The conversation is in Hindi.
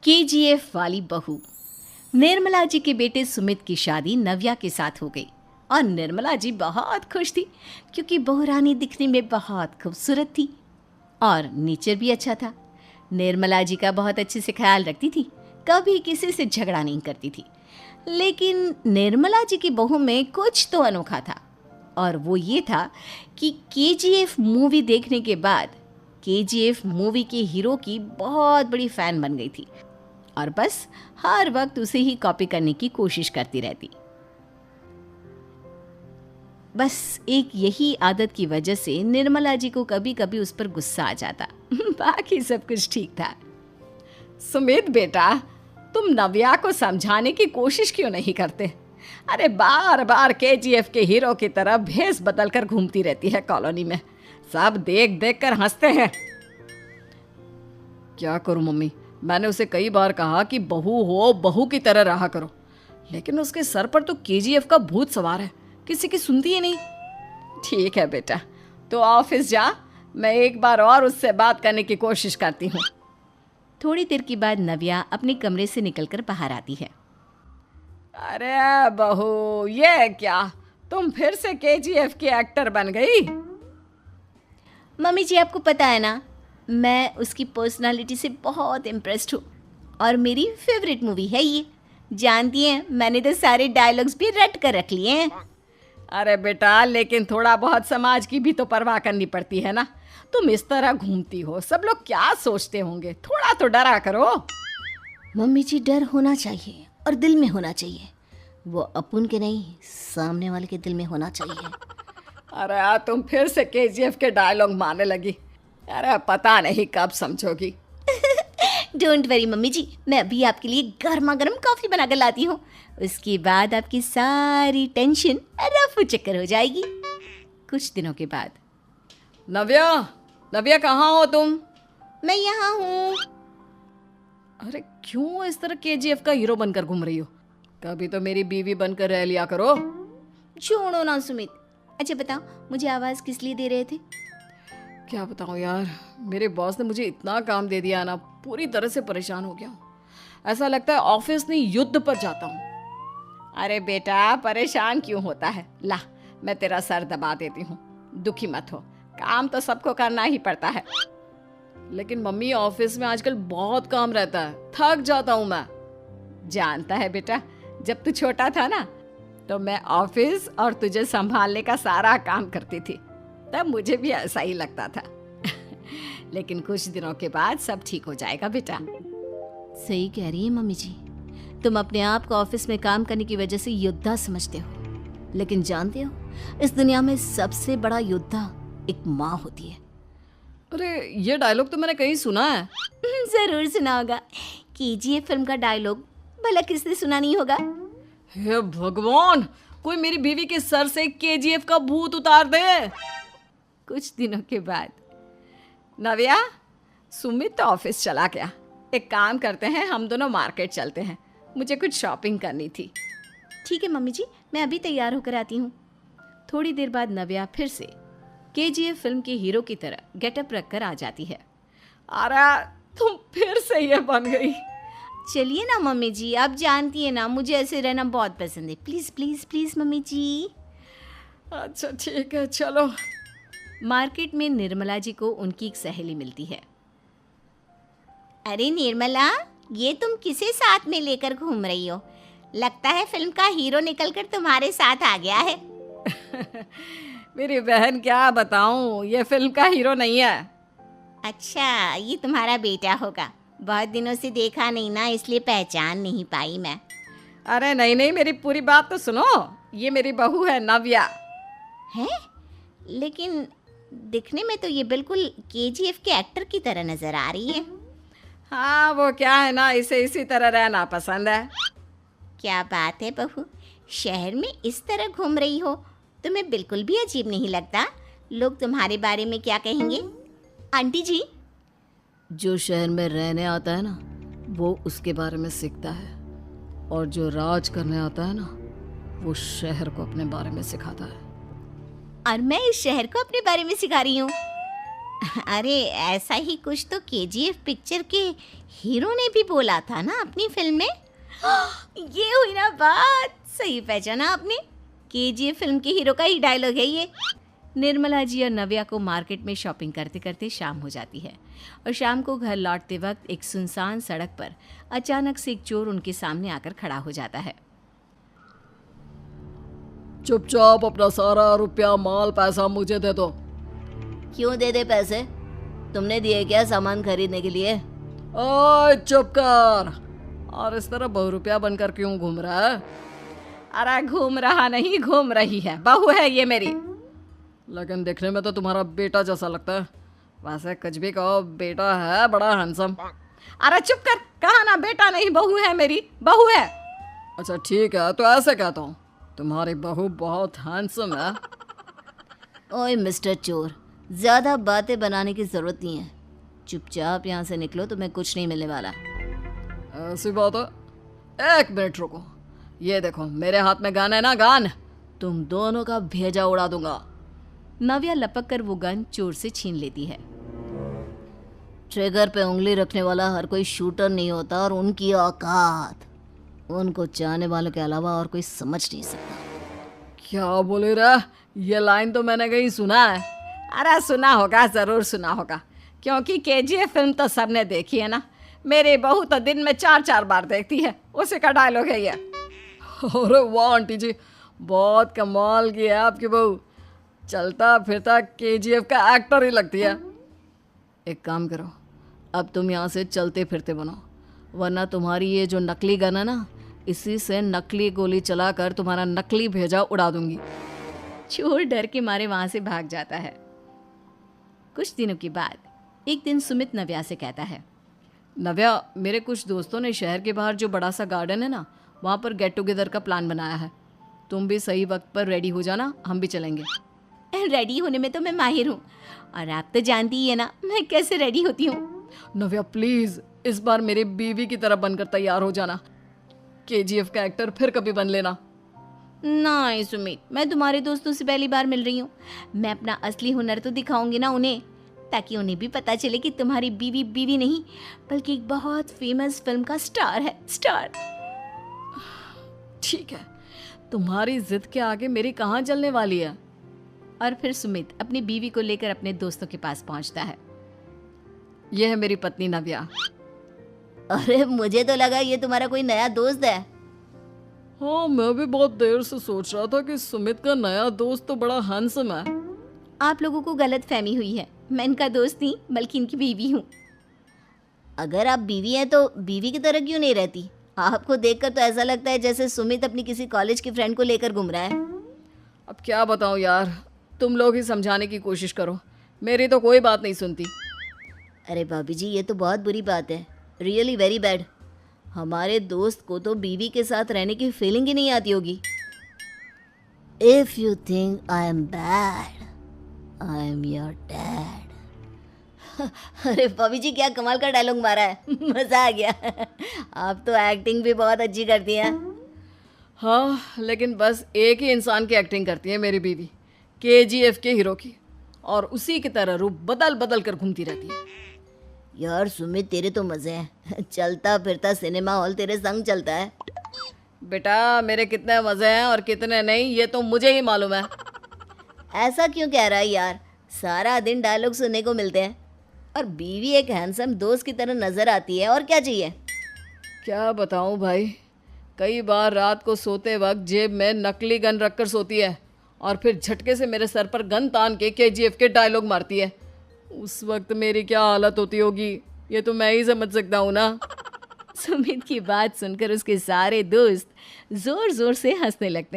केजीएफ वाली बहू। निर्मला जी के बेटे सुमित की शादी नव्या के साथ हो गई और निर्मला जी बहुत खुश थी क्योंकि बहू रानी दिखने में बहुत खूबसूरत थी और नेचर भी अच्छा था। निर्मला जी का बहुत अच्छे से ख्याल रखती थी, कभी किसी से झगड़ा नहीं करती थी। लेकिन निर्मला जी की बहू में कुछ तो अनोखा था और वो ये था कि केजीएफ मूवी देखने के बाद केजीएफ मूवी के हीरो की बहुत बड़ी फ़ैन बन गई थी और बस हर वक्त उसे ही कॉपी करने की कोशिश करती रहती। बस एक यही आदत की वजह से निर्मला जी को कभी कभी उस पर गुस्सा आ जाता। बाकी सब कुछ ठीक था। सुमित बेटा, तुम नव्या को समझाने की कोशिश क्यों नहीं करते? अरे बार बार केजीएफ के हीरो की तरह भेस बदल कर घूमती रहती है कॉलोनी में। सब देख देख कर हंसते हैं। क्या करूं मम्मी, मैंने उसे कई बार कहा कि बहू हो, बहू की तरह रहा करो, लेकिन उसके सर पर तो केजीएफ का भूत सवार है, किसी की सुनती ही नहीं। ठीक है बेटा, तो ऑफिस जा, मैं एक बार और उससे बात करने की कोशिश करती हूँ। थोड़ी देर के बाद नव्या अपने कमरे से निकलकर बाहर आती है। अरे बहू, ये क्या, तुम फिर से केजीएफ की एक्टर बन गई? मम्मी जी, आपको पता है ना, मैं उसकी पर्सनालिटी से बहुत इम्प्रेस्ड हूँ और मेरी फेवरेट मूवी है ये। जानती हैं, मैंने तो सारे डायलॉग्स भी रट कर रख लिए हैं। अरे बेटा, लेकिन थोड़ा बहुत समाज की भी तो परवाह करनी पड़ती है ना। तुम इस तरह घूमती हो, सब लोग क्या सोचते होंगे, थोड़ा तो डरा करो। मम्मी जी, डर होना चाहिए और दिल में होना चाहिए, वो अपुन के नहीं, सामने वाले के दिल में होना चाहिए। अरे तुम फिर से केजीएफ के डायलॉग मारने लगी। अरे पता नहीं कब समझोगी। डोंट वरी मम्मी जी, मैं अभी आपके लिए गर्मा गर्म कॉफ़ी बना कर लाती हूँ। उसके बाद आपकी सारी टेंशन रफू चक्कर हो जाएगी। कुछ दिनों के बाद। नव्या, नव्या कहाँ हो तुम? मैं यहाँ हूँ। अरे क्यों इस तरह केजीएफ का हीरो बनकर घूम रही हो? कभी तो मेरी बीवी बनकर रह लिया करो। छोड़ो ना सुमित। अच्छा बताओ, मुझे आवाज़ किस लिए दे रहे थे? क्या बताऊँ यार, मेरे बॉस ने मुझे इतना काम दे दिया ना, पूरी तरह से परेशान हो गया हूँ। ऐसा लगता है ऑफिस नहीं, युद्ध पर जाता हूँ। अरे बेटा, परेशान क्यों होता है? ला, मैं तेरा सर दबा देती हूँ, दुखी मत हो, काम तो सबको करना ही पड़ता है। लेकिन मम्मी, ऑफिस में आजकल बहुत काम रहता है, थक जाता हूँ मैं। जानता है बेटा, जब तू छोटा था ना, तो मैं ऑफिस और तुझे संभालने का सारा काम करती थी, तब मुझे भी ऐसा ही लगता था। लेकिन कुछ दिनों के बाद सब ठीक हो जाएगा बेटा। सही कह रही है मम्मी जी, तुम अपने आप को ऑफिस में काम करने की वजह से योद्धा समझते हो, लेकिन जानते हो, इस दुनिया में सबसे बड़ा योद्धा एक माँ होती है। अरे ये डायलॉग तो मैंने कहीं सुना है। जरूर सुना होगा, केजीएफ फिल्म का डायलॉग, भला किसने सुना नहीं होगा। हे भगवान, कोई मेरी बीवी के सर से केजीएफ का भूत उतार दे। कुछ दिनों के बाद। नव्या, सुमित तो ऑफिस चला गया, एक काम करते हैं, हम दोनों मार्केट चलते हैं, मुझे कुछ शॉपिंग करनी थी। ठीक है मम्मी जी, मैं अभी तैयार होकर आती हूँ। थोड़ी देर बाद नव्या फिर से केजीएफ फिल्म के हीरो की तरह गेटअप रखकर आ जाती है। अरे तुम फिर से ये बन गई। चलिए ना मम्मी जी, आप जानती है ना, मुझे ऐसे रहना बहुत पसंद है। प्लीज़ प्लीज़ प्लीज़ मम्मी जी। अच्छा ठीक है, चलो। मार्केट में निर्मला जी को उनकी एक सहेली मिलती है। अरे निर्मला, ये तुम किसे साथ में लेकर घूम रही हो? लगता है फिल्म का हीरो निकलकर तुम्हारे साथ आ गया है। मेरी बहन, क्या बताऊं, ये फिल्म का हीरो नहीं है। अच्छा, ये तुम्हारा बेटा होगा, बहुत दिनों से देखा नहीं ना, इसलिए पहचान नहीं पाई मैं। अरे नहीं नहीं, मेरी पूरी बात तो सुनो, ये मेरी बहू है नव्या। है? लेकिन दिखने में तो ये बिल्कुल केजीएफ के एक्टर की तरह नजर आ रही है। हाँ, वो क्या है ना, इसे इसी तरह रहना पसंद है। क्या बात है बहू, शहर में इस तरह घूम रही हो, तुम्हें बिल्कुल भी अजीब नहीं लगता? लोग तुम्हारे बारे में क्या कहेंगे? आंटी जी, जो शहर में रहने आता है ना, वो उसके बारे में सीखता है, और जो राज करने आता है ना, वो शहर को अपने बारे में सिखाता है। और मैं इस शहर को अपने बारे में सिखा रही हूँ। अरे ऐसा ही कुछ तो केजीएफ पिक्चर के हीरो ने भी बोला था ना अपनी फिल्म में। ये हुई ना बात, सही पहचाना आपने। केजीएफ फिल्म के हीरो का ही डायलॉग है ये। निर्मला जी और नव्या को मार्केट में शॉपिंग करते करते शाम हो जाती है और शाम को घर लौटते वक्त एक सुनसान सड़क पर अचानक से एक चोर उनके सामने आकर खड़ा हो जाता है। चुपचाप अपना सारा रुपया माल पैसा मुझे दे दो। क्यों दे दे पैसे? तुमने दिए क्या सामान खरीदने के लिए? ओए चुप कर। और इस तरह बहुरुपया बनकर क्यों घूम रहा है? अरे घूम रहा नहीं, घूम रही है, बहू है ये मेरी। लेकिन देखने में तो तुम्हारा बेटा जैसा लगता है। वैसे कुछ भी कहो, बेटा है बड़ा हैंडसम। अरे चुप कर, कहा ना बेटा नहीं बहू है मेरी, बहू है। अच्छा ठीक है, तो ऐसे कहता हूँ, तुम्हारी बहू बहुत हैंडसम है। ओए मिस्टर चोर, ज़्यादा बातें बनाने की ज़रूरत नहीं है। चुपचाप यहाँ से निकलो, तुम्हें कुछ नहीं मिलने वाला। ऐसी बात है। एक मिनट रुको, ये देखो मेरे हाथ में गन है ना, गन। तुम दोनों का भेजा उड़ा दूंगा। नव्या लपक कर वो गन चोर से छीन लेती है। ट्रिगर पे उंगली रखने वाला हर कोई शूटर नहीं होता, और उनकी औकात उनको चाहने वालों के अलावा और कोई समझ नहीं सकता। क्या बोले रे? ये लाइन तो मैंने कहीं सुना है। अरे सुना होगा, ज़रूर सुना होगा, क्योंकि केजीएफ फिल्म तो सबने देखी है ना। मेरी बहू तो दिन में 4-4 बार देखती है, उसी का डायलॉग है ये। अरे वाह आंटी जी, बहुत कमाल की है आपकी बहू। चलता फिरता केजीएफ का एक्टर ही लगती है। एक काम करो, अब तुम यहाँ से चलते फिरते बनो, वरना तुम्हारी ये जो नकली गन है ना, इसी से नकली गोली चलाकर तुम्हारा नकली भेजा उड़ा दूंगी। चोर डर के मारे वहां से भाग जाता है। कुछ दिनों के बाद एक दिन सुमित नव्या से कहता है, नव्या, मेरे कुछ दोस्तों ने शहर के बाहर जो बड़ा सा गार्डन है ना, वहाँ पर गेट टुगेदर का प्लान बनाया है। तुम भी सही वक्त पर रेडी हो जाना, हम भी चलेंगे। रेडी होने में तो मैं माहिर हूँ, और आप तो जानती ही है ना मैं कैसे रेडी होती हूँ। नव्या प्लीज, इस बार मेरी बीवी की तरह बनकर तैयार हो जाना। केजीएफ का एक्टर फिर कभी बन लेना। नहीं सुमित, मैं तुम्हारे दोस्तों से पहली बार मिल रही हूँ। मैं अपना असली हुनर तो दिखाऊंगी ना उन्हें, ताकि उन्हें भी पता चले कि तुम्हारी बीवी बीवी नहीं बल्कि एक बहुत फेमस फिल्म का स्टार है, स्टार। ठीक है, तुम्हारी जिद के आगे मेरी कहाँ जलने वाली है। और फिर सुमित अपनी बीवी को लेकर अपने दोस्तों के पास पहुंचता है। यह है मेरी पत्नी नव्या। अरे मुझे तो लगा ये तुम्हारा कोई नया दोस्त है। हाँ, मैं भी बहुत देर से सोच रहा था कि सुमित का नया दोस्त तो बड़ा हैंडसम है। आप लोगों को गलत फहमी हुई है, मैं इनका दोस्त नहीं बल्कि इनकी बीवी हूँ। अगर आप बीवी हैं तो बीवी की तरह क्यों नहीं रहती? आपको देखकर तो ऐसा लगता है जैसे सुमित अपनी किसी कॉलेज की फ्रेंड को लेकर घूम रहा है। अब क्या बताऊँ यार, तुम लोग ही समझाने की कोशिश करो, मेरी तो कोई बात नहीं सुनती। अरे भाभी जी, ये तो बहुत बुरी बात है, रियली वेरी बैड। हमारे दोस्त को तो बीवी के साथ रहने की फीलिंग ही नहीं आती होगी। If you think I am bad, I am your dad. अरे भाभी जी, क्या कमाल का डायलॉग मारा है, मजा आ गया। आप तो एक्टिंग भी बहुत अच्छी करती हैं। हाँ, लेकिन बस एक ही इंसान की एक्टिंग करती है मेरी बीवी, केजीएफ के हीरो की, और उसी की तरह रूप बदल बदल कर घूमती रहती है। यार सुमित, तेरे तो मजे हैं, चलता फिरता सिनेमा हॉल तेरे संग चलता है। बेटा, मेरे कितने मज़े हैं और कितने नहीं, ये तो मुझे ही मालूम है। ऐसा क्यों कह रहा है यार? सारा दिन डायलॉग सुनने को मिलते हैं, और बीवी एक हैंडसम दोस्त की तरह नजर आती है, और क्या चाहिए? क्या बताऊं भाई, कई बार रात को सोते वक्त जेब में नकली गन रखकर सोती है और फिर झटके से मेरे सर पर गन तान के केजीएफ के डायलॉग मारती है। उस वक्त मेरी क्या हालत होती होगी, ये तो मैं ही समझ सकता हूँ ना। सुमित की बात सुनकर उसके सारे दोस्त जोर जोर से हंसने लगते हैं।